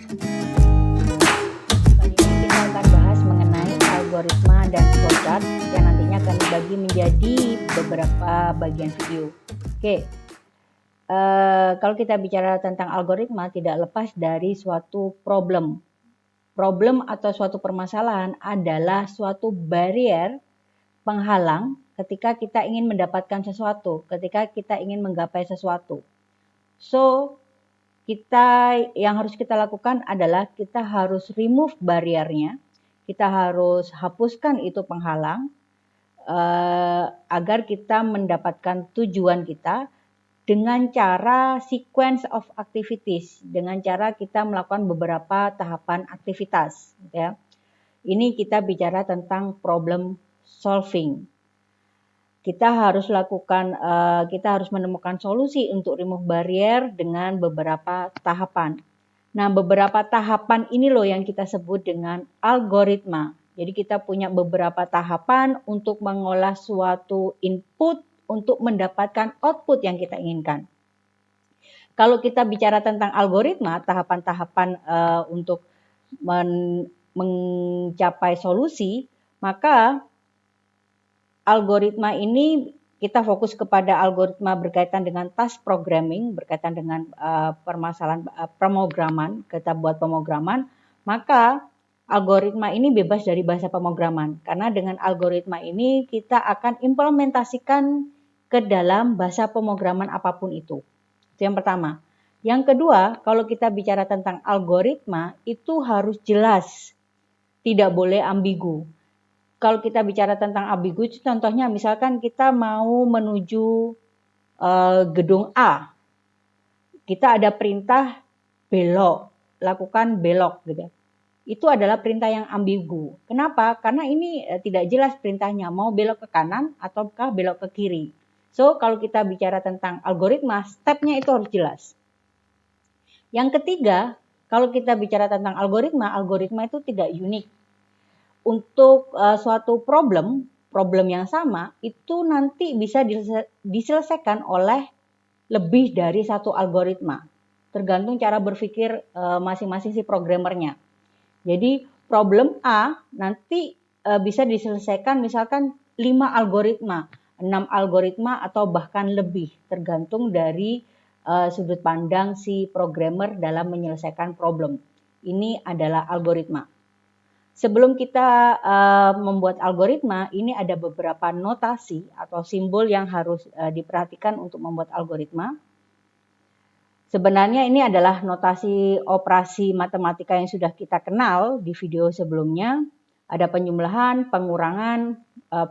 Kali ini kita akan bahas mengenai algoritma dan flowchart yang nantinya akan dibagi menjadi beberapa bagian video. Oke, kalau kita bicara tentang algoritma tidak lepas dari suatu problem. Problem atau suatu permasalahan adalah suatu barrier penghalang ketika kita ingin mendapatkan sesuatu, ketika kita ingin menggapai sesuatu. So, yang harus kita lakukan adalah kita harus remove barriernya, kita harus hapuskan itu penghalang agar kita mendapatkan tujuan kita dengan cara sequence of activities, dengan cara kita melakukan beberapa tahapan aktivitas. Ya. Ini kita bicara tentang problem solving. Kita harus menemukan solusi untuk remove barrier dengan beberapa tahapan. Nah, beberapa tahapan ini loh yang kita sebut dengan algoritma. Jadi kita punya beberapa tahapan untuk mengolah suatu input untuk mendapatkan output yang kita inginkan. Kalau kita bicara tentang algoritma, tahapan-tahapan untuk mencapai solusi, maka algoritma ini kita fokus kepada algoritma berkaitan dengan task programming, berkaitan dengan permasalahan pemrograman, kita buat pemrograman, maka algoritma ini bebas dari bahasa pemrograman. Karena dengan algoritma ini kita akan implementasikan ke dalam bahasa pemrograman apapun itu. Itu yang pertama. Yang kedua, kalau kita bicara tentang algoritma, itu harus jelas, tidak boleh ambigu. Kalau kita bicara tentang ambigu, contohnya misalkan kita mau menuju gedung A, kita ada perintah belok, lakukan belok gitu. Itu adalah perintah yang ambigu. Kenapa? Karena ini tidak jelas perintahnya, mau belok ke kanan ataukah belok ke kiri. So, kalau kita bicara tentang algoritma, stepnya itu harus jelas. Yang ketiga, kalau kita bicara tentang algoritma itu tidak unik. Untuk suatu problem yang sama itu nanti bisa diselesaikan oleh lebih dari satu algoritma. Tergantung cara berpikir masing-masing si programmernya. Jadi problem A nanti bisa diselesaikan misalkan 5 algoritma, 6 algoritma atau bahkan lebih. Tergantung dari sudut pandang si programmer dalam menyelesaikan problem. Ini adalah algoritma. Sebelum kita membuat algoritma, ini ada beberapa notasi atau simbol yang harus diperhatikan untuk membuat algoritma. Sebenarnya ini adalah notasi operasi matematika yang sudah kita kenal di video sebelumnya. Ada penjumlahan, pengurangan,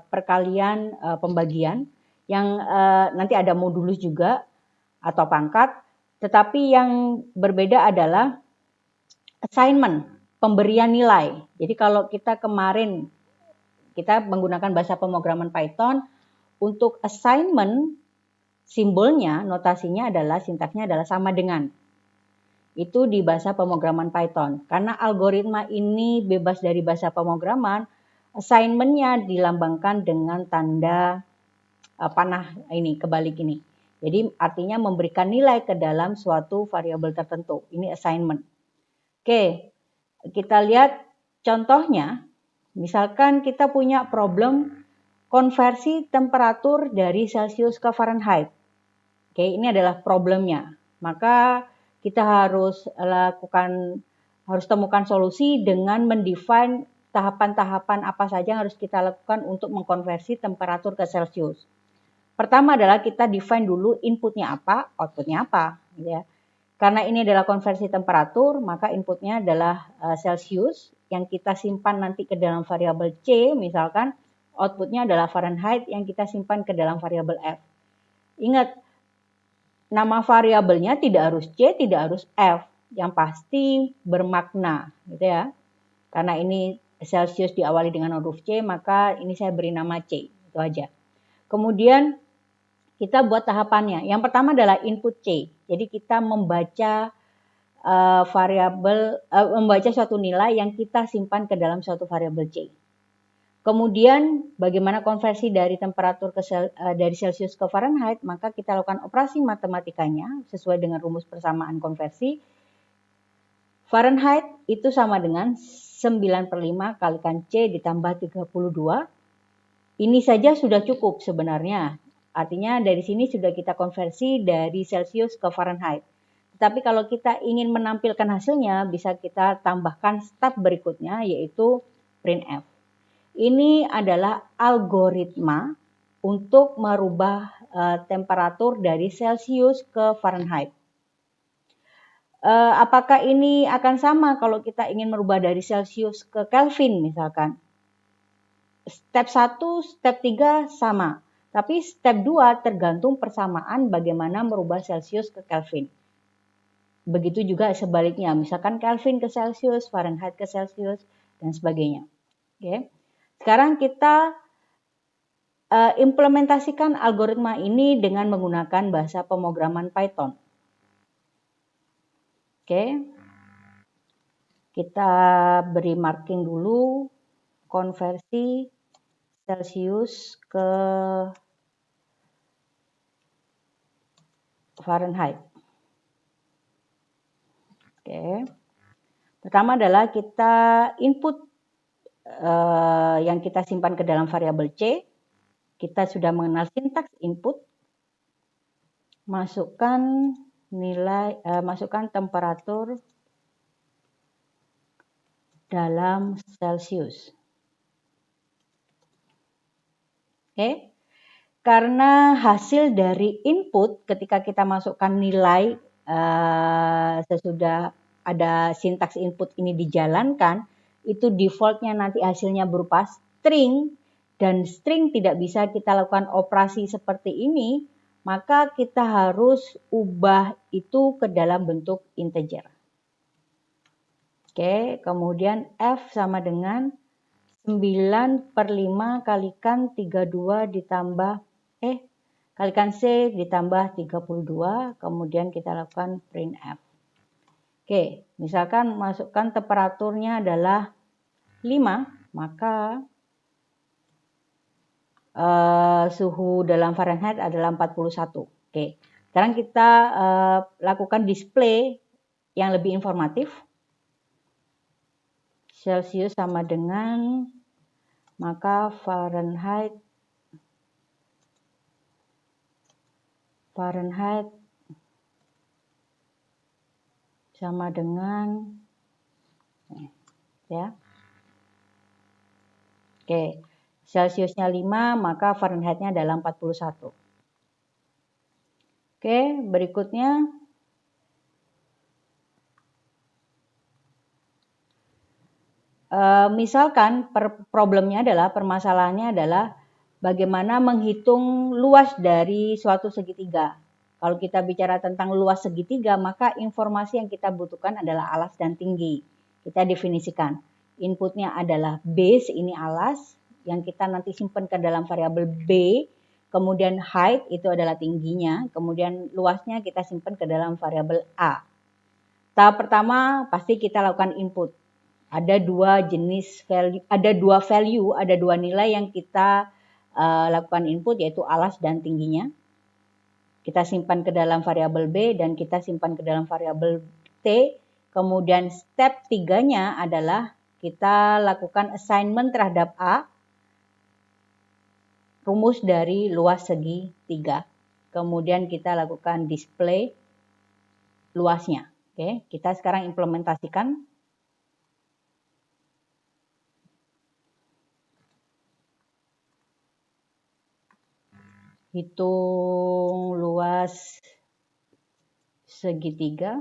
perkalian, pembagian, yang nanti ada modulus juga atau pangkat. Tetapi yang berbeda adalah assignment. Pemberian nilai. Jadi kalau kita kemarin kita menggunakan bahasa pemrograman Python untuk assignment simbolnya, notasinya adalah sintaksnya adalah sama dengan. Itu di bahasa pemrograman Python. Karena algoritma ini bebas dari bahasa pemrograman, assignment-nya dilambangkan dengan tanda panah ini, kebalik ini. Jadi artinya memberikan nilai ke dalam suatu variabel tertentu. Ini assignment. Oke. Kita lihat contohnya, misalkan kita punya problem konversi temperatur dari Celsius ke Fahrenheit. Oke, ini adalah problemnya. Maka kita harus temukan solusi dengan mendefine tahapan-tahapan apa saja yang harus kita lakukan untuk mengkonversi temperatur ke Celsius. Pertama adalah kita define dulu inputnya apa, outputnya apa, ya. Karena ini adalah konversi temperatur, maka inputnya adalah Celsius yang kita simpan nanti ke dalam variabel C, misalkan outputnya adalah Fahrenheit yang kita simpan ke dalam variabel F. Ingat, nama variabelnya tidak harus C, tidak harus F, yang pasti bermakna, gitu ya. Karena ini Celsius diawali dengan huruf C, maka ini saya beri nama C, itu aja. Kemudian kita buat tahapannya. Yang pertama adalah input C. Jadi kita membaca membaca suatu nilai yang kita simpan ke dalam suatu variabel C. Kemudian bagaimana konversi dari temperatur dari Celsius ke Fahrenheit, maka kita lakukan operasi matematikanya sesuai dengan rumus persamaan konversi. Fahrenheit itu sama dengan 9/5 kalikan C ditambah 32. Ini saja sudah cukup sebenarnya. Artinya dari sini sudah kita konversi dari Celsius ke Fahrenheit. Tapi kalau kita ingin menampilkan hasilnya, bisa kita tambahkan step berikutnya, yaitu printf. Ini adalah algoritma untuk merubah temperatur dari Celsius ke Fahrenheit. Apakah ini akan sama kalau kita ingin merubah dari Celsius ke Kelvin misalkan? Step 1, step 3 sama. Tapi step 2 tergantung persamaan bagaimana merubah Celsius ke Kelvin. Begitu juga sebaliknya, misalkan Kelvin ke Celsius, Fahrenheit ke Celsius, dan sebagainya. Oke. Sekarang kita implementasikan algoritma ini dengan menggunakan bahasa pemrograman Python. Oke. Kita beri marking dulu konversi Celsius ke Fahrenheit. Oke. Pertama adalah kita input yang kita simpan ke dalam variabel C. Kita sudah mengenal sintaks input. Masukkan nilai, masukkan temperatur dalam Celsius. Oke. Karena hasil dari input ketika kita masukkan nilai sesudah ada sintaks input ini dijalankan, itu defaultnya nanti hasilnya berupa string, dan string tidak bisa kita lakukan operasi seperti ini, maka kita harus ubah itu ke dalam bentuk integer. Oke, kemudian F sama dengan 9/5 kalikan 32 ditambah kalikan C ditambah 32, kemudian kita lakukan printf. Oke, misalkan masukkan temperaturnya adalah 5, maka suhu dalam Fahrenheit adalah 41. Oke, sekarang kita lakukan display yang lebih informatif. Celsius sama dengan, maka Fahrenheit sama dengan ya. Oke, Celsiusnya 5, maka Fahrenheitnya adalah 41. Oke, berikutnya misalkan problemnya adalah, permasalahannya adalah bagaimana menghitung luas dari suatu segitiga. Kalau kita bicara tentang luas segitiga, maka informasi yang kita butuhkan adalah alas dan tinggi. Kita definisikan. Inputnya adalah base, ini alas, yang kita nanti simpan ke dalam variabel B. Kemudian height itu adalah tingginya. Kemudian luasnya kita simpan ke dalam variabel A. Tahap pertama pasti kita lakukan input. Ada dua jenis value, ada dua nilai yang kita lakukan input, yaitu alas dan tingginya. Kita simpan ke dalam variabel B dan kita simpan ke dalam variabel T. Kemudian step 3-nya adalah kita lakukan assignment terhadap A, rumus dari luas segi 3. Kemudian kita lakukan display luasnya. Oke, kita sekarang implementasikan. Hitung luas segitiga,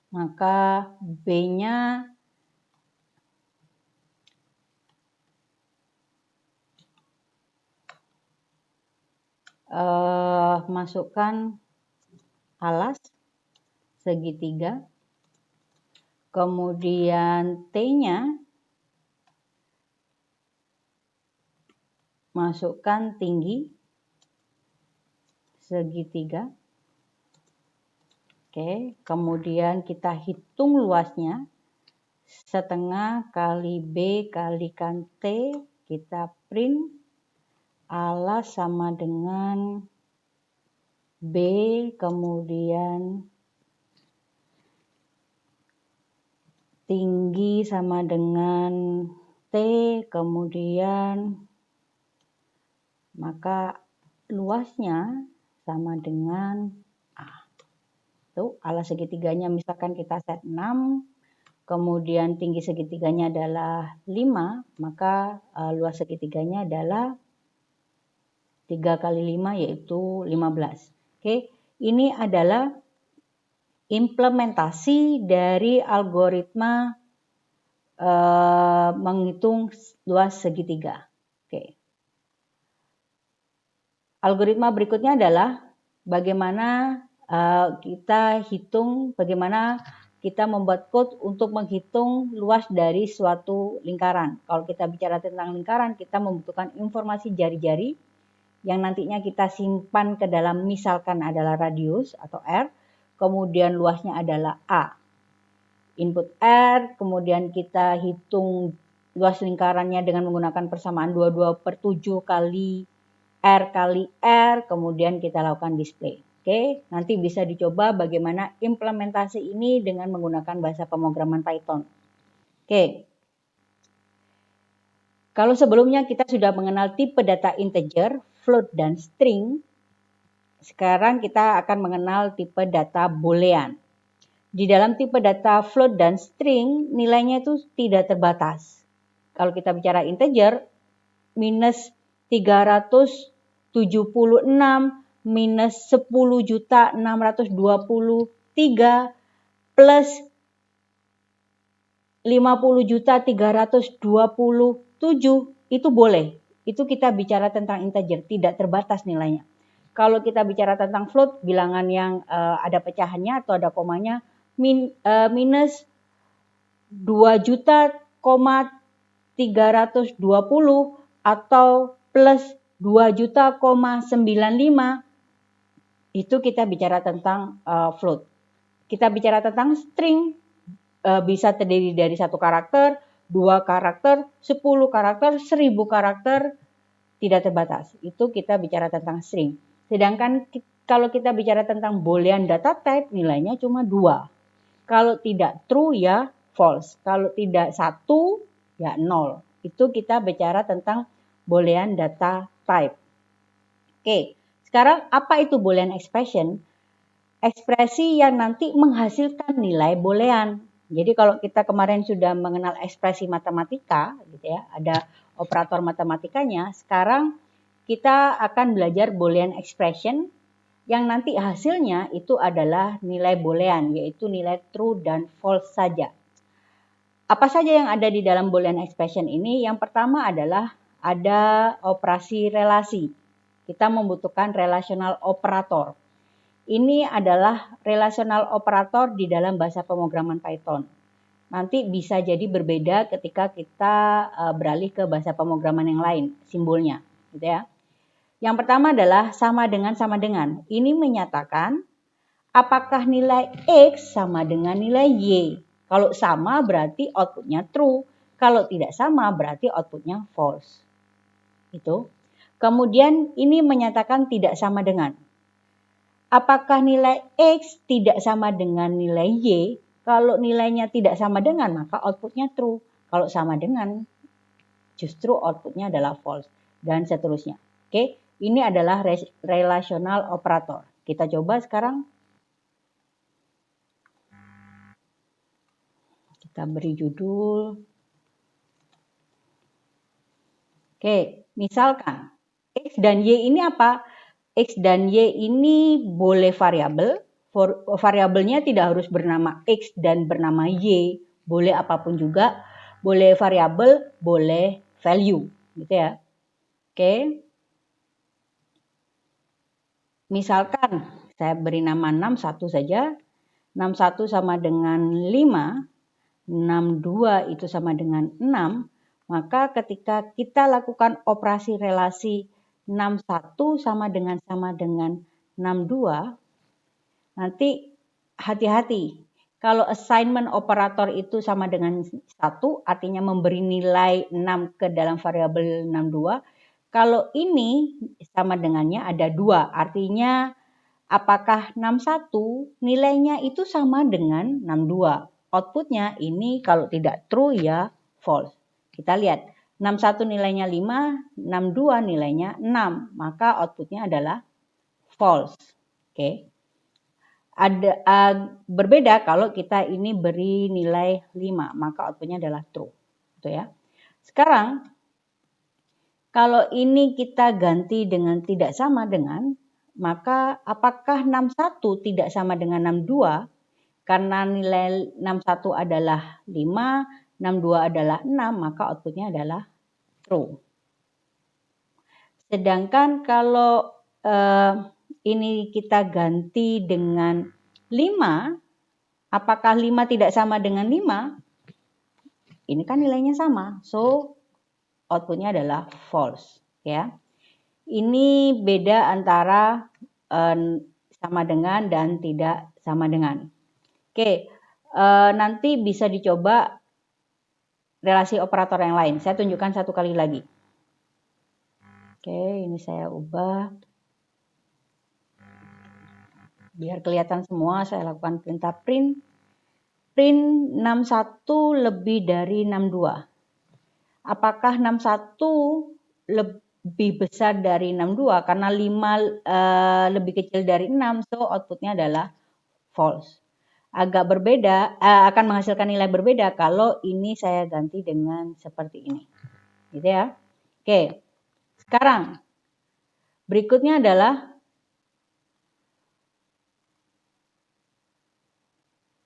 maka B-nya masukkan alas segitiga, kemudian T-nya masukkan tinggi segitiga. Oke, kemudian kita hitung luasnya, setengah kali B kalikan T, kita print alas sama dengan B, kemudian tinggi sama dengan T, kemudian maka luasnya sama dengan A. Tuh, alas segitiganya misalkan kita set 6, kemudian tinggi segitiganya adalah 5, maka luas segitiganya adalah 3 kali 5 yaitu 15. Oke, ini adalah implementasi dari algoritma menghitung luas segitiga. Oke. Algoritma berikutnya adalah bagaimana kita hitung, bagaimana kita membuat code untuk menghitung luas dari suatu lingkaran. Kalau kita bicara tentang lingkaran, kita membutuhkan informasi jari-jari yang nantinya kita simpan ke dalam, misalkan adalah radius atau R, kemudian luasnya adalah A. Input R, kemudian kita hitung luas lingkarannya dengan menggunakan persamaan 22/7 kali R kali R, kemudian kita lakukan display. Oke, nanti bisa dicoba bagaimana implementasi ini dengan menggunakan bahasa pemrograman Python. Oke. Kalau sebelumnya kita sudah mengenal tipe data integer, float, dan string, sekarang kita akan mengenal tipe data boolean. Di dalam tipe data float dan string, nilainya itu tidak terbatas. Kalau kita bicara integer, minus 376 minus 10.623 plus 50.327 itu boleh. Itu kita bicara tentang integer, tidak terbatas nilainya. Kalau kita bicara tentang float, bilangan yang ada pecahannya atau ada komanya, minus 2.320 atau plus 2.095, itu kita bicara tentang float. Kita bicara tentang string, bisa terdiri dari 1 karakter, 2 karakter, 10 karakter, 1000 karakter, tidak terbatas. Itu kita bicara tentang string. Sedangkan kalau kita bicara tentang boolean data type, nilainya cuma 2. Kalau tidak true ya false. Kalau tidak 1 ya 0. Itu kita bicara tentang boolean data type. Oke, sekarang apa itu boolean expression? Ekspresi yang nanti menghasilkan nilai boolean. Jadi kalau kita kemarin sudah mengenal ekspresi matematika, gitu ya, ada operator matematikanya, sekarang kita akan belajar boolean expression yang nanti hasilnya itu adalah nilai boolean, yaitu nilai true dan false saja. Apa saja yang ada di dalam boolean expression ini? Yang pertama adalah ada operasi relasi. Kita membutuhkan relational operator. Ini adalah relational operator di dalam bahasa pemrograman Python. Nanti bisa jadi berbeda ketika kita beralih ke bahasa pemrograman yang lain, simbolnya, gitu ya. Yang pertama adalah sama dengan sama dengan. Ini menyatakan apakah nilai X sama dengan nilai Y. Kalau sama berarti outputnya true. Kalau tidak sama berarti outputnya false. Itu. Kemudian ini menyatakan tidak sama dengan. Apakah nilai X tidak sama dengan nilai Y? Kalau nilainya tidak sama dengan maka outputnya true. Kalau sama dengan justru outputnya adalah false. Dan seterusnya. Oke. Ini adalah relational operator. Kita coba sekarang. Kita beri judul. Oke, misalkan X dan Y ini apa? X dan Y ini boleh variabel. Variabelnya tidak harus bernama X dan bernama Y. Boleh apapun juga. Boleh variabel, boleh value. Gitu ya. Oke. Misalkan saya beri nama 61 saja. 61 sama dengan 5. 62 itu sama dengan 6. Maka ketika kita lakukan operasi relasi 61 sama dengan 62, nanti hati-hati. Kalau assignment operator itu sama dengan 1, artinya memberi nilai 6 ke dalam variabel 62. Kalau ini sama dengannya ada 2, artinya apakah 61 nilainya itu sama dengan 62. outputnya ini kalau tidak true ya false. Kita lihat 61 nilainya 5, 62 nilainya 6, maka outputnya adalah false. Oke. Berbeda kalau kita ini beri nilai 5, maka outputnya adalah true. Gitu ya. Sekarang kalau ini kita ganti dengan tidak sama dengan, maka apakah 61 tidak sama dengan 62? Karena nilai 61 adalah 5, 62 adalah 6, maka outputnya adalah true. Sedangkan kalau ini kita ganti dengan 5, apakah 5 tidak sama dengan 5? Ini kan nilainya sama, so outputnya adalah false. Ya. Ini beda antara sama dengan dan tidak sama dengan. Oke, nanti bisa dicoba relasi operator yang lain. Saya tunjukkan satu kali lagi. Oke, ini saya ubah. Biar kelihatan semua, saya lakukan perintah print. Print 61 lebih dari 62. Apakah 61 lebih besar dari 62? Karena 5 lebih kecil dari 6, so outputnya adalah false. Agak berbeda, akan menghasilkan nilai berbeda kalau ini saya ganti dengan seperti ini. Gitu ya. Oke, sekarang berikutnya adalah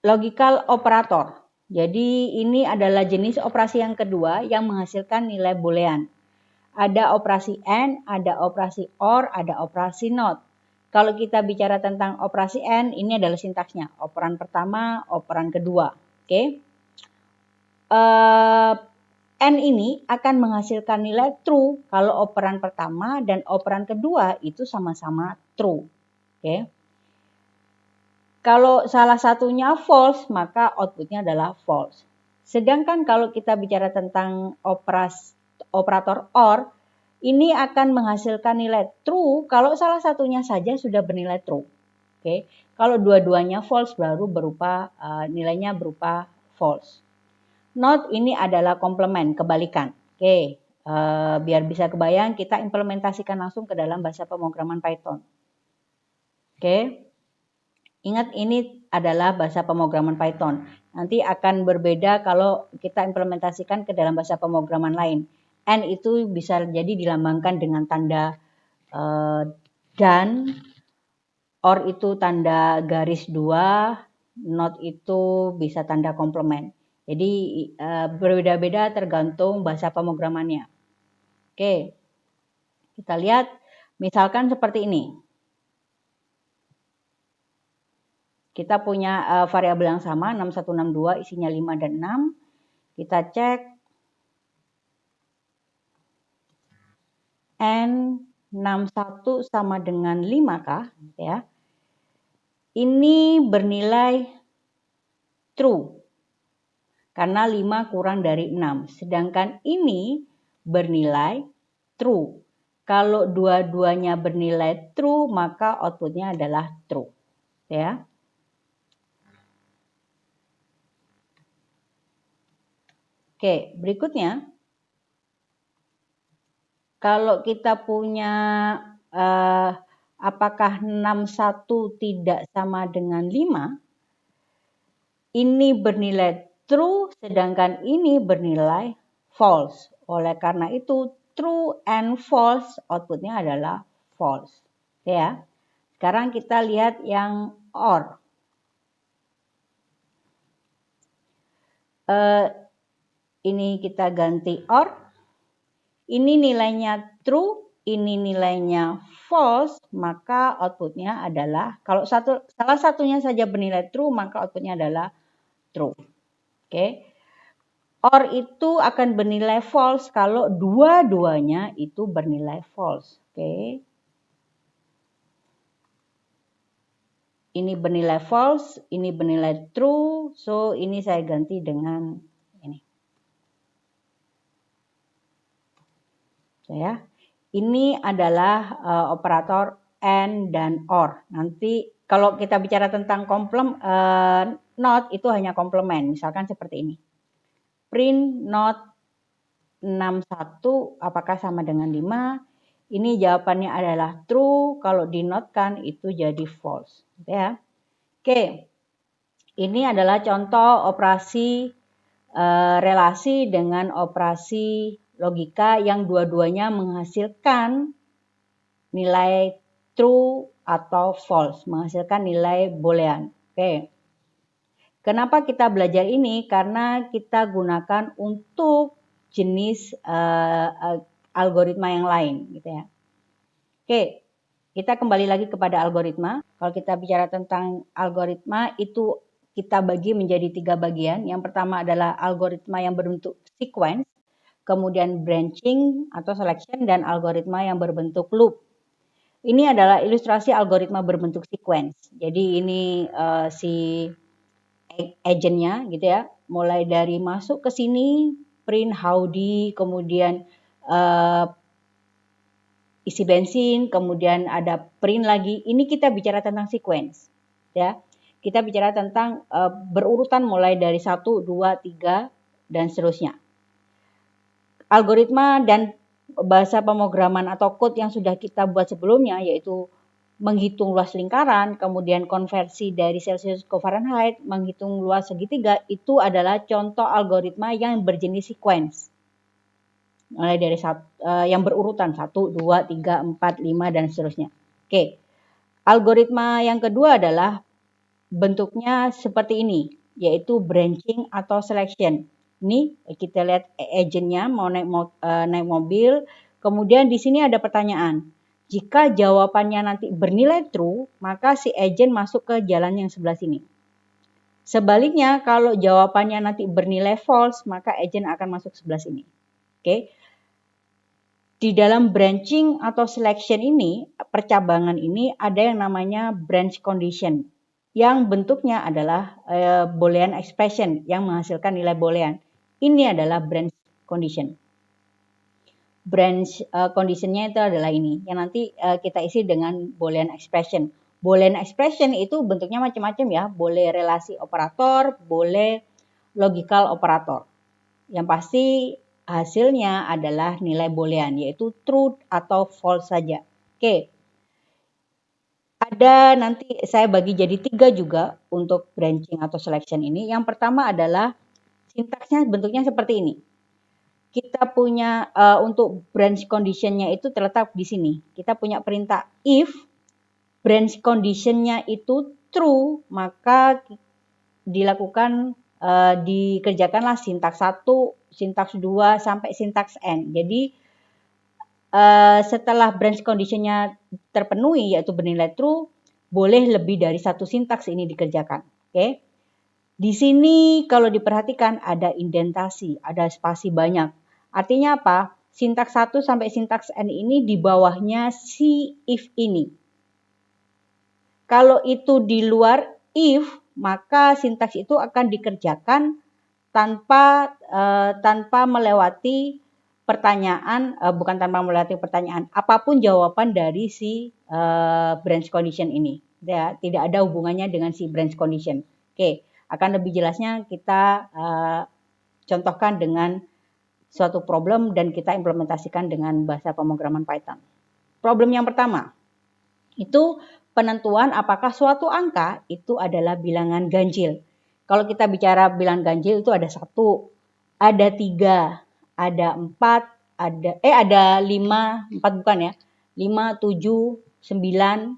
logical operator. Jadi ini adalah jenis operasi yang kedua yang menghasilkan nilai boolean. Ada operasi AND, ada operasi OR, ada operasi NOT. Kalau kita bicara tentang operasi AND, ini adalah sintaksnya. Operan pertama, operan kedua. Oke. AND ini akan menghasilkan nilai true kalau operan pertama dan operan kedua itu sama-sama true. Oke. Kalau salah satunya false, maka outputnya adalah false. Sedangkan kalau kita bicara tentang operator OR, ini akan menghasilkan nilai true kalau salah satunya saja sudah bernilai true. Oke. Kalau dua-duanya false baru nilainya berupa false. Not ini adalah komplement, kebalikan. Oke. Biar bisa kebayang, kita implementasikan langsung ke dalam bahasa pemrograman Python. Oke. Ingat ini adalah bahasa pemrograman Python. Nanti akan berbeda kalau kita implementasikan ke dalam bahasa pemrograman lain. And itu bisa jadi dilambangkan dengan tanda dan, or itu tanda garis 2, not itu bisa tanda komplement. Jadi berbeda-beda tergantung bahasa pemrogramannya. Oke, kita lihat misalkan seperti ini. Kita punya variabel yang sama, 6162 isinya 5 dan 6. Kita cek. N 61 sama dengan 5 kah? Ya. Ini bernilai true. Karena 5 kurang dari 6. Sedangkan ini bernilai true. Kalau dua-duanya bernilai true, maka outputnya adalah true. Ya. Oke, berikutnya. Kalau kita punya apakah 61 tidak sama dengan 5? Ini bernilai true, sedangkan ini bernilai false. Oleh karena itu, true and false outputnya adalah false. Ya. Sekarang kita lihat yang OR. Ini kita ganti OR. Ini nilainya true, ini nilainya false, maka outputnya adalah, kalau salah satunya saja bernilai true, maka outputnya adalah true. Oke. OR itu akan bernilai false kalau dua-duanya itu bernilai false. Oke. Ini bernilai false, ini bernilai true, so ini saya ganti dengan ini. Ya. Ini adalah operator AND dan OR. Nanti Kalau kita bicara tentang not itu hanya komplement, misalkan seperti ini. Print not 61 apakah sama dengan 5? Ini jawabannya adalah true, kalau dinotkan itu jadi false. Ya. Oke, ini adalah contoh operasi relasi dengan operasi logika yang dua-duanya menghasilkan nilai true atau false, menghasilkan nilai boolean. Oke. Kenapa kita belajar ini? Karena kita gunakan untuk jenis algoritma yang lain, gitu ya. Oke, kita kembali lagi kepada algoritma. Kalau kita bicara tentang algoritma, itu kita bagi menjadi 3 bagian. Yang pertama adalah algoritma yang berbentuk sequence, kemudian branching atau selection, dan algoritma yang berbentuk loop. Ini adalah ilustrasi algoritma berbentuk sequence. Jadi ini si agentnya gitu ya, mulai dari masuk ke sini, print howdy, kemudian isi bensin, kemudian ada print lagi. Ini kita bicara tentang sequence, ya. Kita bicara tentang berurutan mulai dari 1, 2, 3 dan seterusnya. Algoritma dan bahasa pemrograman atau code yang sudah kita buat sebelumnya, yaitu menghitung luas lingkaran, kemudian konversi dari Celsius ke Fahrenheit, menghitung luas segitiga, itu adalah contoh algoritma yang berjenis sequence. Mulai dari yang berurutan 1, 2, 3, 4, 5 dan seterusnya. Oke. Algoritma yang kedua adalah bentuknya seperti ini, yaitu branching atau selection. Ini kita lihat agentnya mau naik mobil, kemudian di sini ada pertanyaan. Jika jawabannya nanti bernilai true, maka si agent masuk ke jalan yang sebelah sini. Sebaliknya, kalau jawabannya nanti bernilai false, maka agent akan masuk sebelah sini. Oke. Di dalam branching atau selection ini, percabangan ini ada yang namanya branch condition, yang bentuknya adalah boolean expression yang menghasilkan nilai boolean. Ini adalah branch condition. Branch conditionnya itu adalah ini, yang nanti kita isi dengan boolean expression. Boolean expression itu bentuknya macam-macam ya, boleh relasi operator, boleh logical operator. Yang pasti hasilnya adalah nilai boolean, yaitu true atau false saja. Oke. Ada nanti saya bagi jadi 3 juga untuk branching atau selection ini. Yang pertama adalah sintaksnya bentuknya seperti ini. Kita punya untuk branch conditionnya itu terletak di sini. Kita punya perintah if branch conditionnya itu true, maka dilakukan dikerjakanlah sintaks 1, sintaks 2 sampai sintaks n. Jadi setelah branch conditionnya terpenuhi yaitu bernilai true, boleh lebih dari satu sintaks ini dikerjakan. Oke. Di sini kalau diperhatikan ada indentasi, ada spasi banyak. Artinya apa? Sintaks 1 sampai sintaks n ini di bawahnya si if ini. Kalau itu di luar if, maka sintaks itu akan dikerjakan tanpa melewati pertanyaan, bukan tanpa melewati pertanyaan, apapun jawaban dari si branch condition ini. Ya, tidak ada hubungannya dengan si branch condition. Oke, akan lebih jelasnya kita contohkan dengan suatu problem dan kita implementasikan dengan bahasa pemrograman Python. Problem yang pertama, itu penentuan apakah suatu angka itu adalah bilangan ganjil. Kalau kita bicara bilangan ganjil itu ada 1, ada 3, ada 4, ada 5, 4 bukan ya, 5, 7, 9,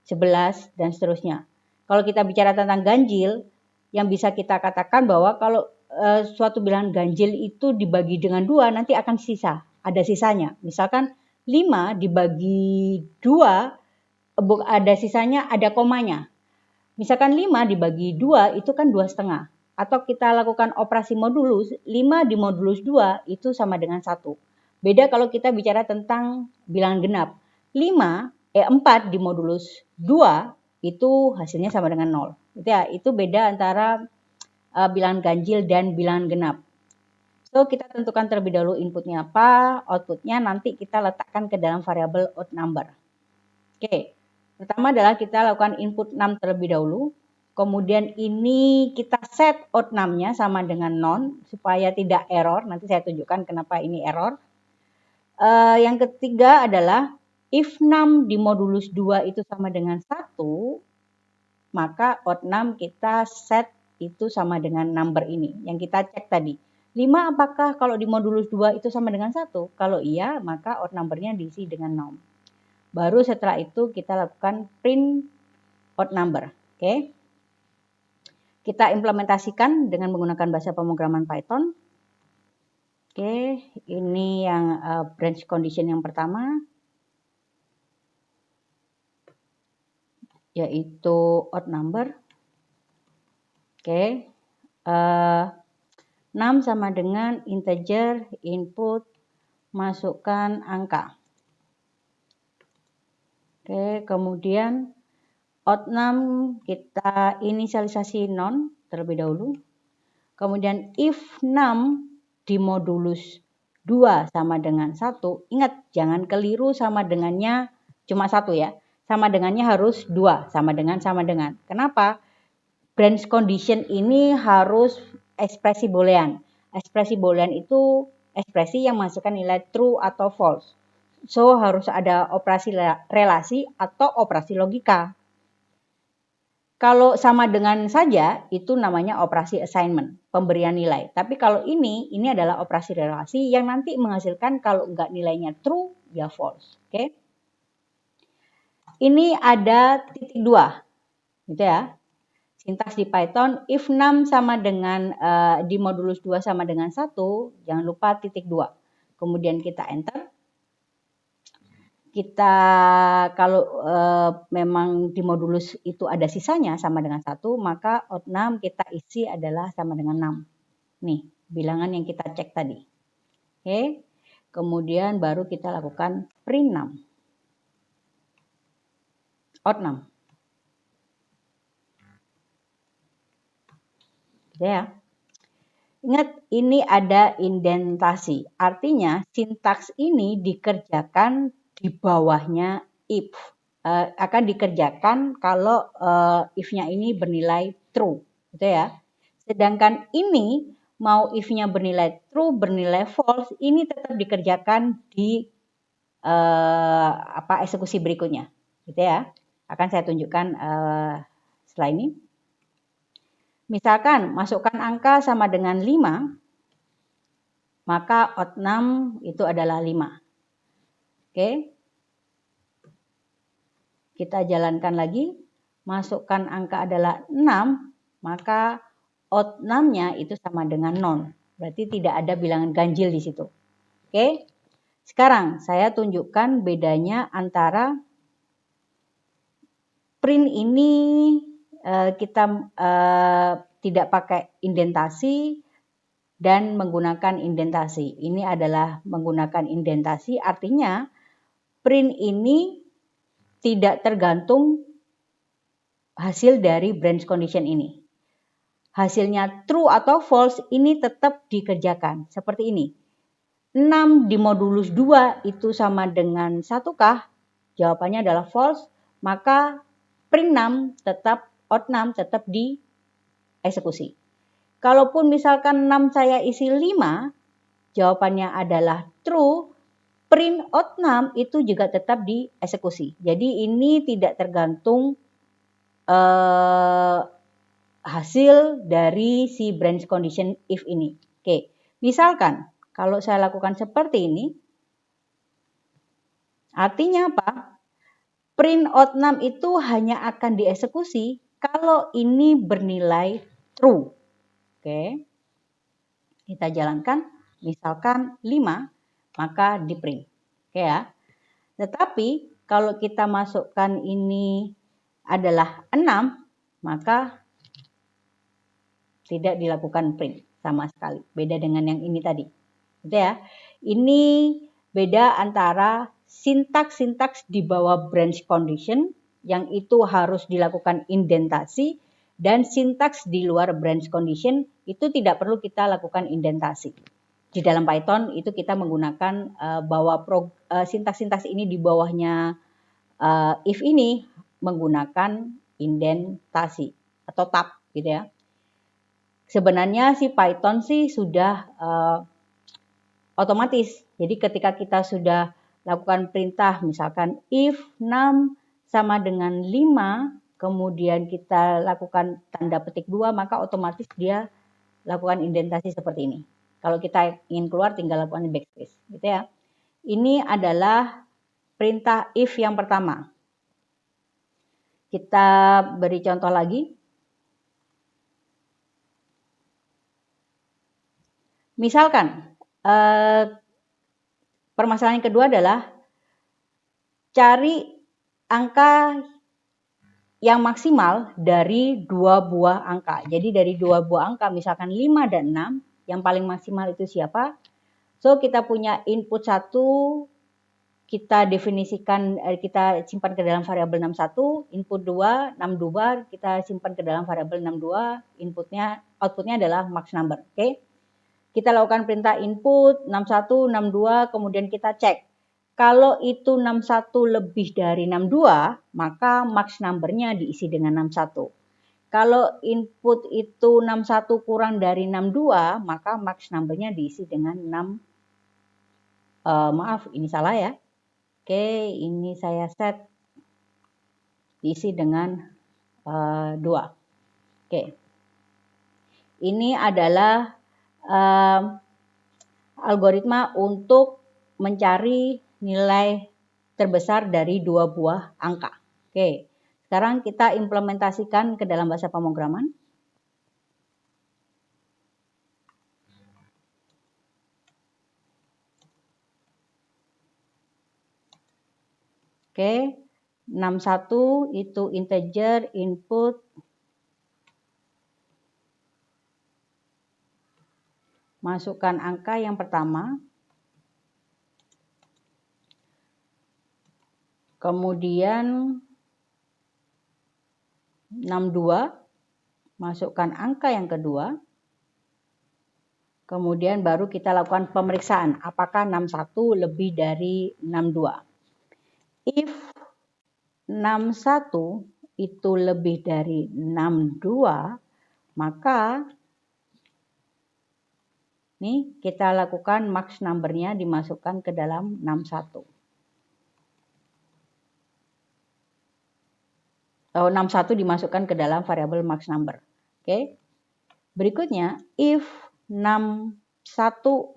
11 dan seterusnya. Kalau kita bicara tentang ganjil, yang bisa kita katakan bahwa kalau suatu bilangan ganjil itu dibagi dengan 2 nanti akan sisa, ada sisanya. Misalkan 5 dibagi 2 ada sisanya, ada komanya. Misalkan 5 dibagi 2 itu kan 2,5. Atau kita lakukan operasi modulus, 5 dimodulus 2 itu sama dengan 1. Beda kalau kita bicara tentang bilangan genap. 4 dimodulus 2 itu hasilnya sama dengan 0. Itu beda antara bilangan ganjil dan bilangan genap. So, kita tentukan terlebih dahulu inputnya apa, outputnya nanti kita letakkan ke dalam variabel odd number. Oke. Pertama adalah kita lakukan input num terlebih dahulu. Kemudian ini kita set out-num-nya sama dengan non supaya tidak error. Nanti saya tunjukkan kenapa ini error. Yang ketiga adalah if num di modulus 2 itu sama dengan 1, maka out-num kita set itu sama dengan number ini. Yang kita cek tadi. 5 apakah kalau di modulus 2 itu sama dengan 1? Kalau iya, maka out number-nya diisi dengan num. Baru setelah itu kita lakukan print out number. Oke. Kita implementasikan dengan menggunakan bahasa pemrograman Python. Oke, ini yang branch condition yang pertama, yaitu odd number. Oke, 6 sama dengan integer input masukkan angka. Oke, kemudian odd num kita inisialisasi non terlebih dahulu. Kemudian if num di modulus 2 sama dengan 1, ingat jangan keliru sama dengannya cuma 1 ya. Sama dengannya harus 2, sama dengan. Kenapa? Branch condition ini harus ekspresi boolean. Ekspresi boolean itu ekspresi yang masukkan nilai true atau false. So harus ada operasi relasi atau operasi logika. Kalau sama dengan saja, itu namanya operasi assignment, pemberian nilai. Tapi kalau ini adalah operasi relasi yang nanti menghasilkan kalau enggak nilainya true, ya false. Oke. Ini ada titik 2, gitu ya. Sintaks di Python, if num sama dengan, di modulus 2 sama dengan 1, jangan lupa titik 2. Kemudian kita enter. Kita kalau memang di modulus itu ada sisanya sama dengan 1, maka out6 kita isi adalah sama dengan 6. Nih, bilangan yang kita cek tadi. Oke. Kemudian baru kita lakukan print 6. Out 6. Ya. Ingat, ini ada indentasi. Artinya sintaks ini dikerjakan di bawahnya if. Akan dikerjakan kalau if-nya ini bernilai true, gitu ya. Sedangkan ini mau if-nya bernilai true, bernilai false, ini tetap dikerjakan di eksekusi berikutnya, gitu ya. Akan saya tunjukkan setelah ini. Misalkan masukkan angka sama dengan 5, maka out6 itu adalah 5. Oke. Kita jalankan lagi. Masukkan angka adalah 6, maka out6-nya itu sama dengan 0. Berarti tidak ada bilangan ganjil di situ. Oke. Sekarang saya tunjukkan bedanya antara print ini kita tidak pakai indentasi dan menggunakan indentasi. Ini adalah menggunakan indentasi, artinya print ini tidak tergantung hasil dari branch condition ini. Hasilnya true atau false ini tetap dikerjakan. Seperti ini. 6 di modulus 2 itu sama dengan 1-kah? Jawabannya adalah false. Maka print 6 tetap, out6 tetap dieksekusi. Kalaupun misalkan 6 saya isi 5, jawabannya adalah true, print out6 itu juga tetap dieksekusi. Jadi ini tidak tergantung hasil dari si branch condition if ini. Oke, misalkan kalau saya lakukan seperti ini, artinya apa? Print out6 itu hanya akan dieksekusi kalau ini bernilai true. Oke. Kita jalankan, misalkan 5, maka di print. Oke ya. Tetapi kalau kita masukkan ini adalah 6, maka tidak dilakukan print sama sekali. Beda dengan yang ini tadi. Gitu ya. Ini beda antara sintaks-sintaks di bawah branch condition yang itu harus dilakukan indentasi dan sintaks di luar branch condition itu tidak perlu kita lakukan indentasi. Di dalam Python itu kita menggunakan sintaks-sintaks ini di bawahnya if ini menggunakan indentasi atau tab gitu ya. Sebenarnya si Python sih sudah otomatis. Jadi ketika kita sudah lakukan perintah misalkan if 6 sama dengan 5, kemudian kita lakukan tanda petik 2, maka otomatis dia lakukan indentasi seperti ini. Kalau kita ingin keluar tinggal lakukan backspace gitu ya. Ini adalah perintah if yang pertama. Kita beri contoh lagi. Misalkan permasalahan yang kedua adalah cari angka yang maksimal dari dua buah angka. Jadi dari dua buah angka misalkan 5 dan 6, yang paling maksimal itu siapa? So kita punya input 1, kita definisikan, kita simpan ke dalam variabel 61, input 2, 62, kita simpan ke dalam variabel 62, outputnya adalah max number. Oke. Kita lakukan perintah input 61, 62, kemudian kita cek. Kalau itu 61 lebih dari 62, maka max number-nya diisi dengan 61. Kalau input itu 61 kurang dari 62, maka max number-nya diisi dengan 6. Maaf, ini salah ya. Oke, ini saya set diisi dengan 2. Oke. Ini adalah algoritma untuk mencari nilai terbesar dari dua buah angka. Oke, sekarang kita implementasikan ke dalam bahasa pemrograman. Oke, 61 itu integer input. Masukkan angka yang pertama. Kemudian 62, masukkan angka yang kedua. Kemudian baru kita lakukan pemeriksaan apakah 61 lebih dari 62. If 61 itu lebih dari 62, maka nih kita lakukan max number-nya dimasukkan ke dalam 61. 61 dimasukkan ke dalam variabel max number. Oke. Berikutnya, if 61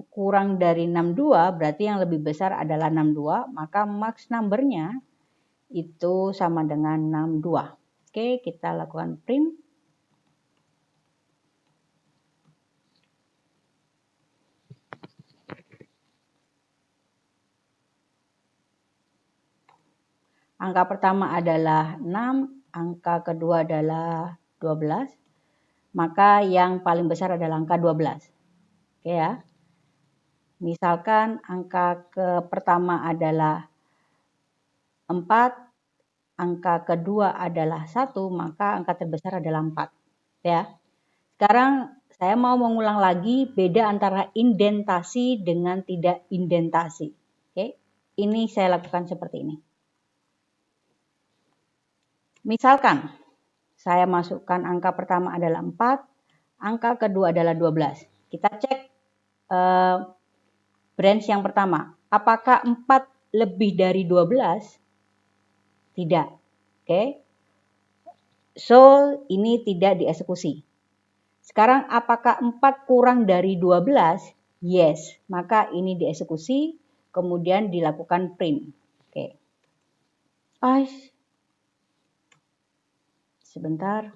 kurang dari 62, berarti yang lebih besar adalah 62, maka max number-nya itu sama dengan 62. Oke, kita lakukan print. Angka pertama adalah 6, angka kedua adalah 12, maka yang paling besar adalah angka 12. Oke ya. Misalkan angka pertama adalah 4, angka kedua adalah 1, maka angka terbesar adalah 4. Ya. Sekarang saya mau mengulang lagi beda antara indentasi dengan tidak indentasi. Oke. Ini saya lakukan seperti ini. Misalkan saya masukkan angka pertama adalah 4, angka kedua adalah 12. Kita cek branch yang pertama. Apakah 4 lebih dari 12? Tidak. Oke. So, ini tidak dieksekusi. Sekarang apakah 4 kurang dari 12? Yes. Maka ini dieksekusi, kemudian dilakukan print. Oke. Sebentar.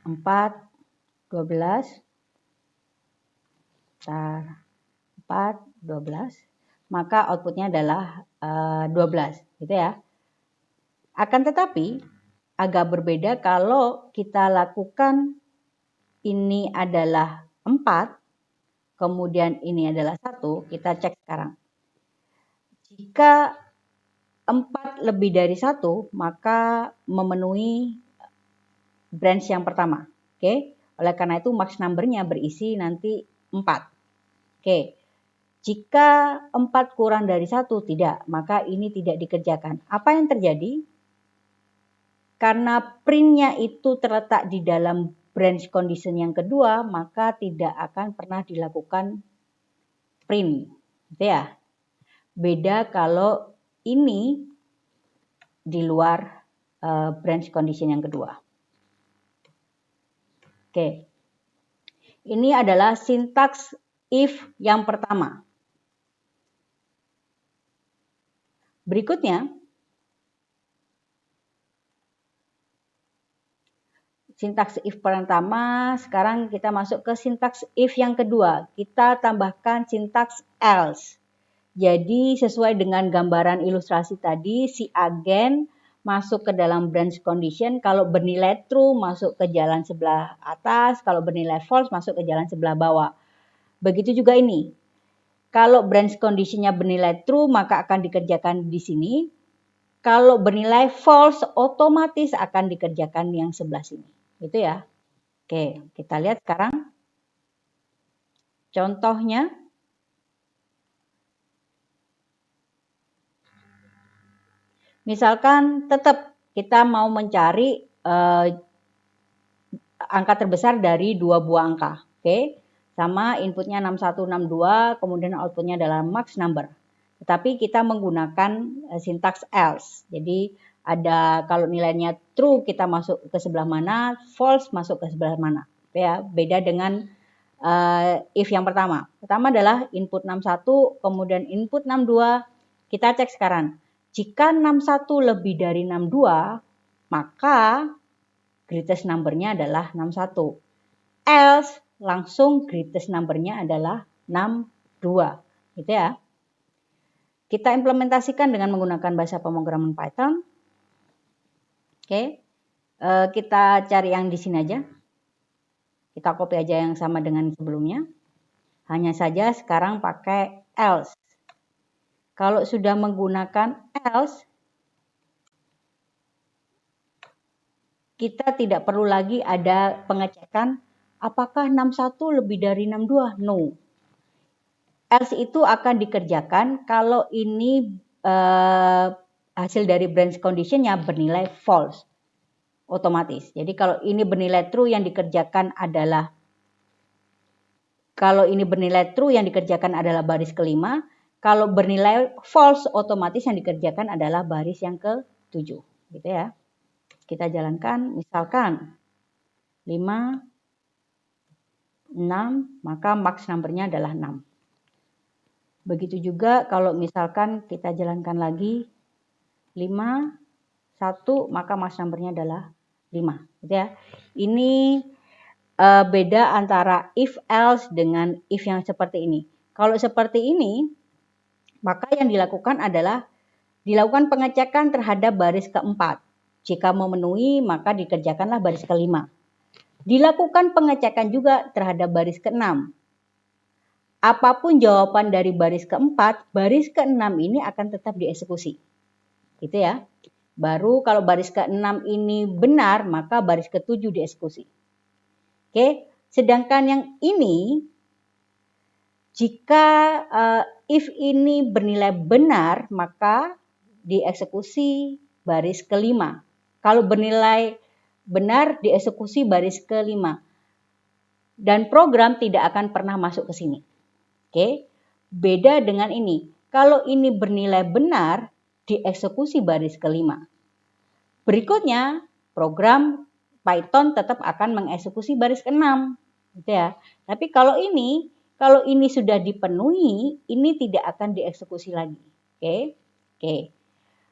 Empat, 12. 4, 12. Maka outputnya adalah 12. Gitu ya. Akan tetapi, agak berbeda kalau kita lakukan ini adalah 4, kemudian ini adalah 1, kita cek sekarang. Jika 4 lebih dari 1, maka memenuhi branch yang pertama. Oke, Oleh karena itu max number-nya berisi nanti 4. Oke. Jika 4 kurang dari 1, tidak, maka ini tidak dikerjakan. Apa yang terjadi? Karena print-nya itu terletak di dalam branch condition yang kedua, maka tidak akan pernah dilakukan print. Gitu ya. Beda kalau ini di luar branch condition yang kedua. Oke. Ini adalah sintaks if yang pertama. Berikutnya, sintaks if pertama, sekarang kita masuk ke sintaks if yang kedua. Kita tambahkan sintaks else. Jadi sesuai dengan gambaran ilustrasi tadi, si agen masuk ke dalam branch condition, kalau bernilai true masuk ke jalan sebelah atas, kalau bernilai false masuk ke jalan sebelah bawah. Begitu juga ini. Kalau branch condition-nya bernilai true maka akan dikerjakan di sini. Kalau bernilai false otomatis akan dikerjakan yang sebelah sini. Gitu ya. Oke, kita lihat sekarang contohnya. Misalkan tetap kita mau mencari angka terbesar dari 2 buah angka. Oke. Sama inputnya 6162, kemudian outputnya adalah max number. Tetapi kita menggunakan sintaks else. Jadi ada kalau nilainya true kita masuk ke sebelah mana, false masuk ke sebelah mana. Ya, beda dengan if yang pertama. Pertama adalah input 61, kemudian input 62. Kita cek sekarang. Jika 61 lebih dari 62, maka greatest number-nya adalah 61. Else langsung greatest number-nya adalah 62. Gitu ya. Kita implementasikan dengan menggunakan bahasa pemrograman Python. Oke. Kita cari yang di sini aja. Kita copy aja yang sama dengan sebelumnya. Hanya saja sekarang pakai else. Kalau sudah menggunakan else, kita tidak perlu lagi ada pengecekan apakah 61 lebih dari 62. No. Else itu akan dikerjakan kalau ini hasil dari branch condition-nya bernilai false. Otomatis. Jadi kalau ini bernilai true yang dikerjakan adalah baris kelima. Kalau bernilai false otomatis yang dikerjakan adalah baris yang ke-7. Gitu ya. Kita jalankan misalkan 5, 6, maka max number-nya adalah 6. Begitu juga kalau misalkan kita jalankan lagi 5, 1, maka max number-nya adalah 5. Gitu ya. Ini beda antara if else dengan if yang seperti ini. Kalau seperti ini, maka yang dilakukan adalah dilakukan pengecekan terhadap baris keempat. Jika memenuhi, maka dikerjakanlah baris kelima. Dilakukan pengecekan juga terhadap baris keenam. Apapun jawaban dari baris keempat, baris keenam ini akan tetap dieksekusi. Gitu ya. Baru kalau baris keenam ini benar, maka baris ketujuh dieksekusi. Oke, sedangkan yang ini, jika if ini bernilai benar, maka dieksekusi baris kelima. Kalau bernilai benar, dieksekusi baris kelima. Dan program tidak akan pernah masuk ke sini. Oke, beda dengan ini. Kalau ini bernilai benar, dieksekusi baris kelima. Berikutnya, program Python tetap akan mengeksekusi baris ke-6. Gitu ya. Tapi kalau ini sudah dipenuhi, ini tidak akan dieksekusi lagi. Oke.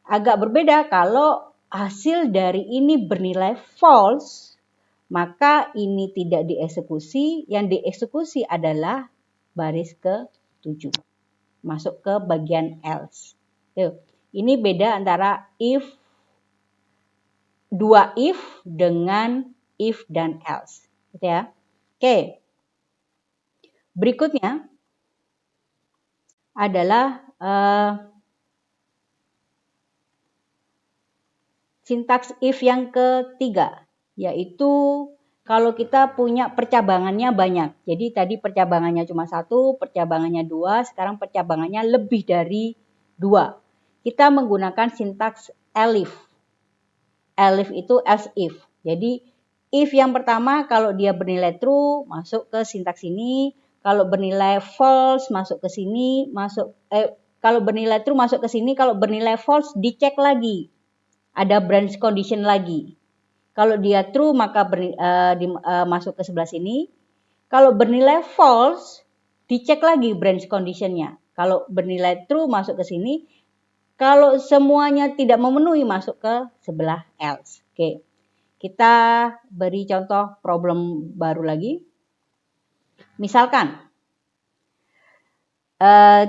Agak berbeda kalau hasil dari ini bernilai false, maka ini tidak dieksekusi, yang dieksekusi adalah baris ke-7. Masuk ke bagian else. Tuh. Ini beda antara dua if dengan if dan else. Gitu ya. Oke. Berikutnya adalah sintaks if yang ketiga, yaitu kalau kita punya percabangannya banyak. Jadi tadi percabangannya cuma 1, percabangannya 2, sekarang percabangannya lebih dari 2. Kita menggunakan sintaks elif. Elif itu as if. Jadi if yang pertama kalau dia bernilai true masuk ke sintaks ini, kalau bernilai false masuk ke sini, kalau bernilai true masuk ke sini, kalau bernilai false dicek lagi. Ada branch condition lagi. Kalau dia true maka masuk ke sebelah sini. Kalau bernilai false, dicek lagi branch conditionnya. Kalau bernilai true masuk ke sini. Kalau semuanya tidak memenuhi masuk ke sebelah else. Oke, kita beri contoh problem baru lagi. Misalkan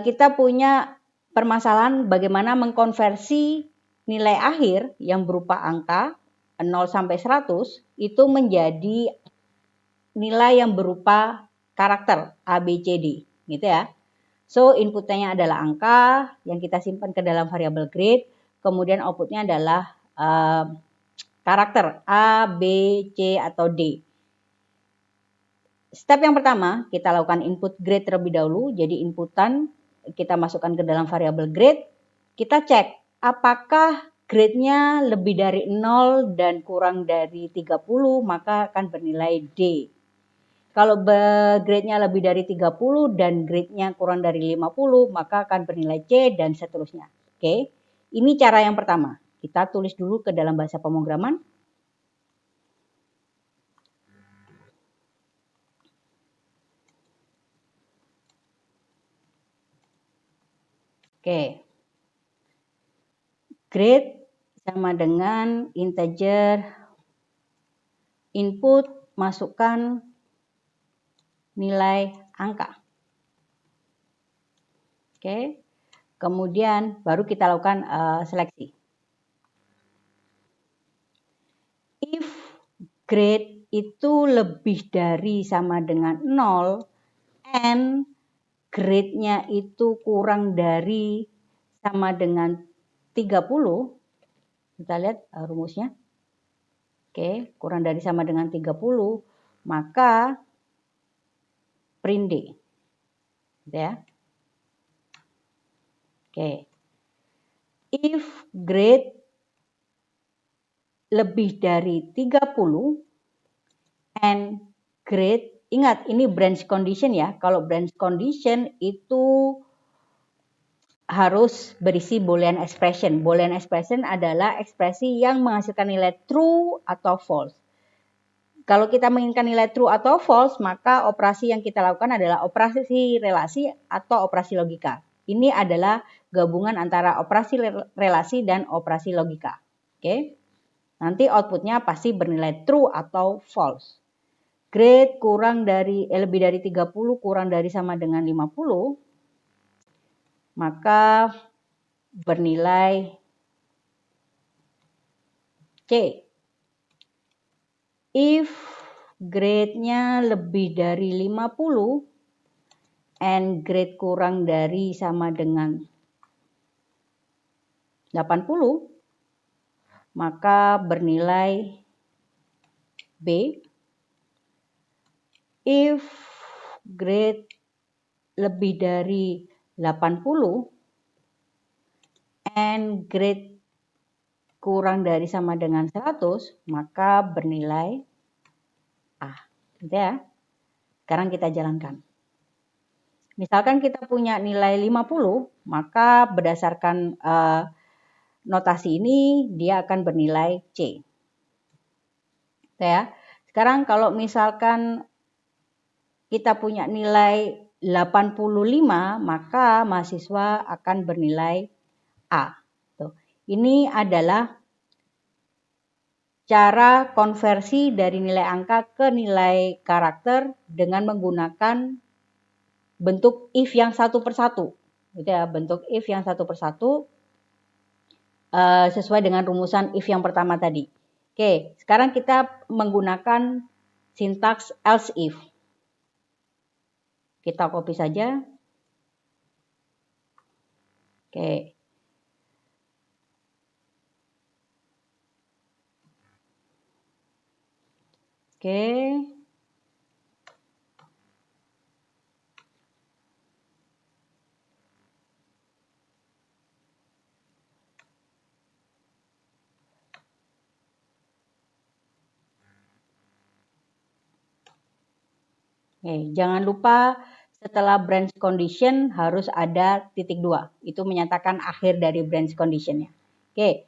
kita punya permasalahan bagaimana mengkonversi nilai akhir yang berupa angka 0 sampai 100 itu menjadi nilai yang berupa karakter A, B, C, D, gitu ya. So, inputnya adalah angka yang kita simpan ke dalam variabel grade, kemudian outputnya adalah karakter A, B, C, atau D. Step yang pertama, kita lakukan input grade terlebih dahulu, jadi inputan kita masukkan ke dalam variabel grade, kita cek apakah grade-nya lebih dari 0 dan kurang dari 30, maka akan bernilai D. Kalau grade-nya lebih dari 30 dan grade-nya kurang dari 50, maka akan bernilai C dan seterusnya. Oke, ini cara yang pertama. Kita tulis dulu ke dalam bahasa pemrograman. Oke, grade sama dengan integer input, masukkan nilai angka. Oke, kemudian baru kita lakukan seleksi. If grade itu lebih dari sama dengan 0 and grade-nya itu kurang dari sama dengan 30, kita lihat rumusnya. Oke, kurang dari sama dengan 30, maka print D. Gitu ya. Oke. If grade lebih dari 30 and grade, ingat ini branch condition ya. Kalau branch condition itu harus berisi Boolean expression. Boolean expression adalah ekspresi yang menghasilkan nilai true atau false. Kalau kita menginginkan nilai true atau false, maka operasi yang kita lakukan adalah operasi relasi atau operasi logika. Ini adalah gabungan antara operasi relasi dan operasi logika. Oke. Nanti outputnya pasti bernilai true atau false. Grade lebih dari 30 kurang dari sama dengan 50, maka bernilai C. If grade-nya lebih dari 50 and grade kurang dari sama dengan 80, maka bernilai B. If grade lebih dari 80 and grade kurang dari sama dengan 100, maka bernilai A. Gitu ya. Sekarang kita jalankan. Misalkan kita punya nilai 50, maka berdasarkan notasi ini dia akan bernilai C. Gitu ya. Sekarang kalau misalkan kita punya nilai 85, maka mahasiswa akan bernilai A. Tuh. Ini adalah cara konversi dari nilai angka ke nilai karakter dengan menggunakan bentuk if yang satu persatu. Gitu ya, bentuk if yang satu persatu sesuai dengan rumusan if yang pertama tadi. Oke, sekarang kita menggunakan sintaks else if. Kita copy saja. Oke. Oke. Oke, jangan lupa setelah branch condition harus ada titik 2. Itu menyatakan akhir dari branch conditionnya. Oke,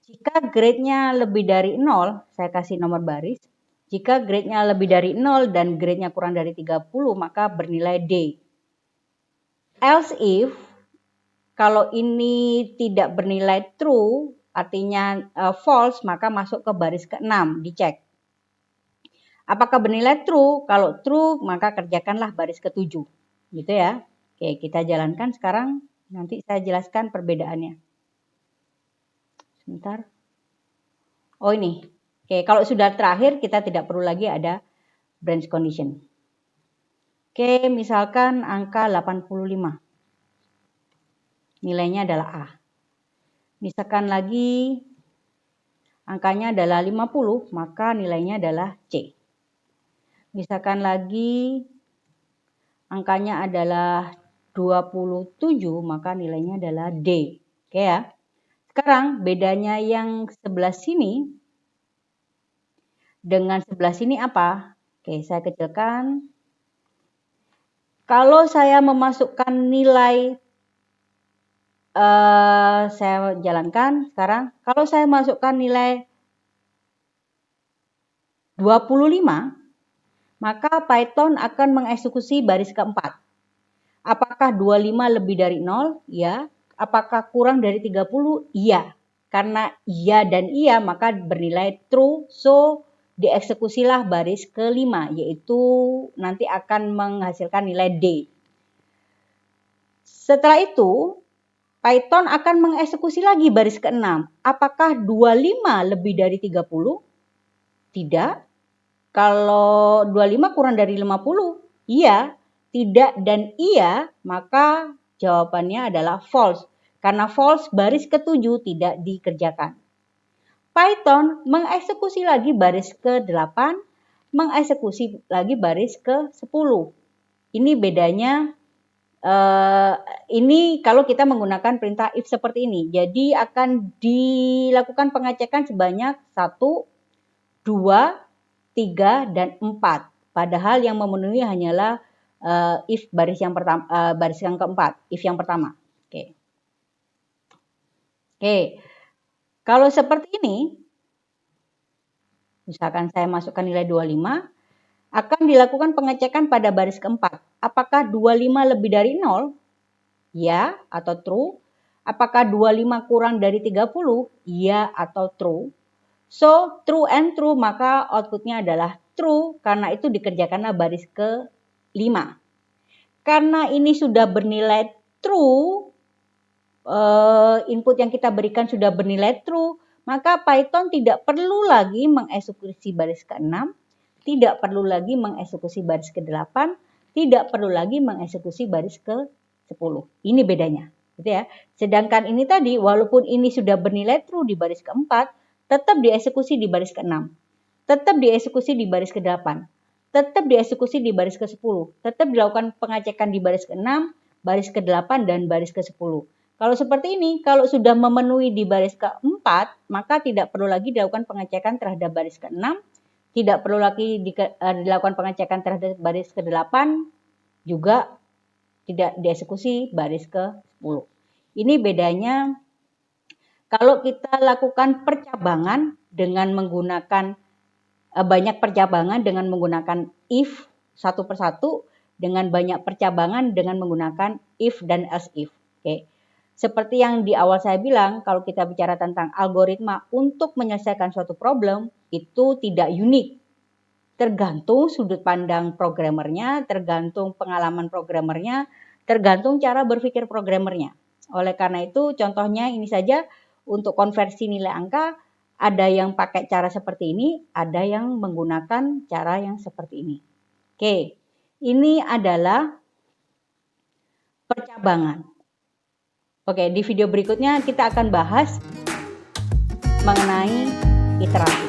jika grade-nya lebih dari 0, saya kasih nomor baris. Jika grade-nya lebih dari 0 dan grade-nya kurang dari 30, maka bernilai D. Else if, kalau ini tidak bernilai true, artinya false, maka masuk ke baris ke-6, dicek. Apakah bernilai true? Kalau true, maka kerjakanlah baris ke-7. Gitu ya. Oke, kita jalankan sekarang. Nanti saya jelaskan perbedaannya. Sebentar. Oh ini. Oke, kalau sudah terakhir, kita tidak perlu lagi ada branch condition. Oke, misalkan angka 85. Nilainya adalah A. Misalkan lagi angkanya adalah 50, maka nilainya adalah C. Misalkan lagi angkanya adalah 27, maka nilainya adalah D. Oke ya. Sekarang bedanya yang sebelah sini dengan sebelah sini apa? Oke, saya kecilkan. Kalau saya memasukkan nilai, saya jalankan sekarang. Kalau saya masukkan nilai 25, maka Python akan mengeksekusi baris keempat. Apakah 25 lebih dari 0? Ya. Apakah kurang dari 30? Iya. Karena iya dan iya maka bernilai true. So dieksekusilah baris kelima, yaitu nanti akan menghasilkan nilai D. Setelah itu Python akan mengeksekusi lagi baris ke-6. Apakah 25 lebih dari 30? Tidak. Kalau 25 kurang dari 50? Iya. Tidak dan iya, maka jawabannya adalah false. Karena false, baris ke-7 tidak dikerjakan. Python mengeksekusi lagi baris ke-8, mengeksekusi lagi baris ke-10. Ini bedanya, ini kalau kita menggunakan perintah if seperti ini. Jadi akan dilakukan pengecekan sebanyak 1, 2, 3, dan 4. Padahal yang memenuhi hanyalah if baris yang pertama, baris yang keempat, if yang pertama. Oke. Oke. Kalau seperti ini, misalkan saya masukkan nilai 25, akan dilakukan pengecekan pada baris keempat. Apakah 25 lebih dari 0? Ya atau true. Apakah 25 kurang dari 30? Ya atau true. So, true and true, maka outputnya adalah true, karena itu dikerjakanlah baris ke-5. Karena ini sudah bernilai true, input yang kita berikan sudah bernilai true, maka Python tidak perlu lagi mengeksekusi baris ke-6, tidak perlu lagi mengeksekusi baris ke-8, tidak perlu lagi mengeksekusi baris ke-10. Ini bedanya, gitu ya. Sedangkan ini tadi, walaupun ini sudah bernilai true di baris ke-4, tetap dieksekusi di baris ke-6, tetap dieksekusi di baris ke-8, tetap dieksekusi di baris ke-10, tetap dilakukan pengecekan di baris ke-6, baris ke-8, dan baris ke-10. Kalau seperti ini, kalau sudah memenuhi di baris ke-4, maka tidak perlu lagi dilakukan pengecekan terhadap baris ke-6, tidak perlu lagi dilakukan pengecekan terhadap baris ke-8, juga tidak dieksekusi baris ke-10. Ini bedanya kalau kita lakukan percabangan dengan menggunakan banyak percabangan dengan menggunakan if satu persatu, dengan banyak percabangan dengan menggunakan if dan else if. Oke. Seperti yang di awal saya bilang, kalau kita bicara tentang algoritma untuk menyelesaikan suatu problem, itu tidak unik. Tergantung sudut pandang programmernya, tergantung pengalaman programmernya, tergantung cara berpikir programmernya. Oleh karena itu, contohnya ini saja, untuk konversi nilai angka, ada yang pakai cara seperti ini, ada yang menggunakan cara yang seperti ini. Oke, ini adalah percabangan. Oke, di video berikutnya kita akan bahas mengenai iterasi.